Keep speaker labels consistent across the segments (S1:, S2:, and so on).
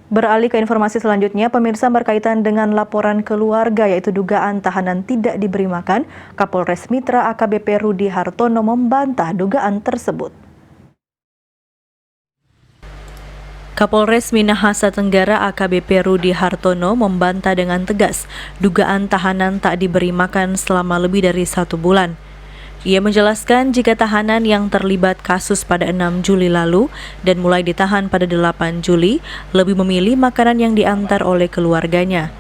S1: Beralih ke informasi selanjutnya, pemirsa, berkaitan dengan laporan keluarga yaitu dugaan tahanan tidak diberi makan, Kapolres Mitra AKBP Rudi Hartono membantah dugaan tersebut. Kapolres Minahasa Tenggara AKBP Rudi Hartono membantah dengan tegas dugaan tahanan tak diberi makan selama lebih dari 1 bulan. Ia menjelaskan jika tahanan yang terlibat kasus pada 6 Juli lalu dan mulai ditahan pada 8 Juli lebih memilih makanan yang diantar oleh keluarganya.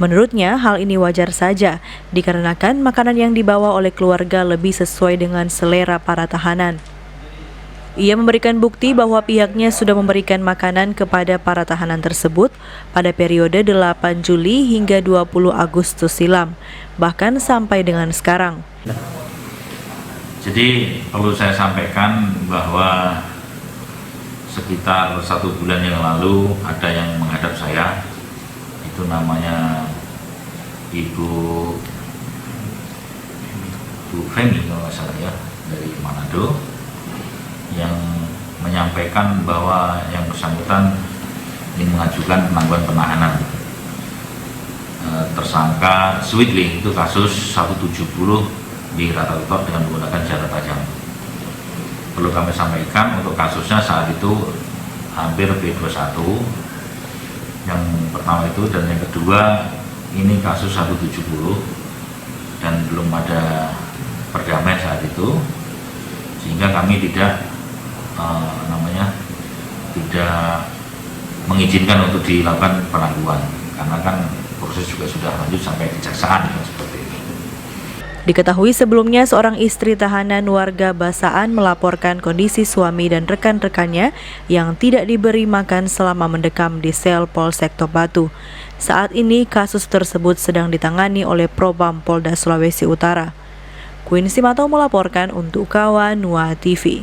S1: Menurutnya, hal ini wajar saja dikarenakan makanan yang dibawa oleh keluarga lebih sesuai dengan selera para tahanan. Ia memberikan bukti bahwa pihaknya sudah memberikan makanan kepada para tahanan tersebut pada periode 8 Juli hingga 20 Agustus silam, bahkan sampai dengan sekarang.
S2: Jadi perlu saya sampaikan bahwa sekitar 1 bulan yang lalu ada yang menghadap saya, itu namanya Ibu Femi kalau nggak salah ya, dari Manado, yang menyampaikan bahwa yang bersangkutan ingin mengajukan penangguhan penahanan tersangka Sweetling, itu kasus 170 di Ratarutok dengan menggunakan senjata tajam. Perlu kami sampaikan untuk kasusnya saat itu hampir B21 yang pertama itu, dan yang kedua ini kasus 170 dan belum ada perdamaian saat itu, sehingga kami tidak tidak mengizinkan untuk dilakukan penangguhan karena kan proses juga sudah lanjut sampai kejaksaan seperti itu.
S1: Diketahui sebelumnya seorang istri tahanan warga Basaan melaporkan kondisi suami dan rekan-rekannya yang tidak diberi makan selama mendekam di sel Polsek Tobatu. Saat ini kasus tersebut sedang ditangani oleh Propam Polda Sulawesi Utara. Queen Simato melaporkan untuk Kawan Nuah TV.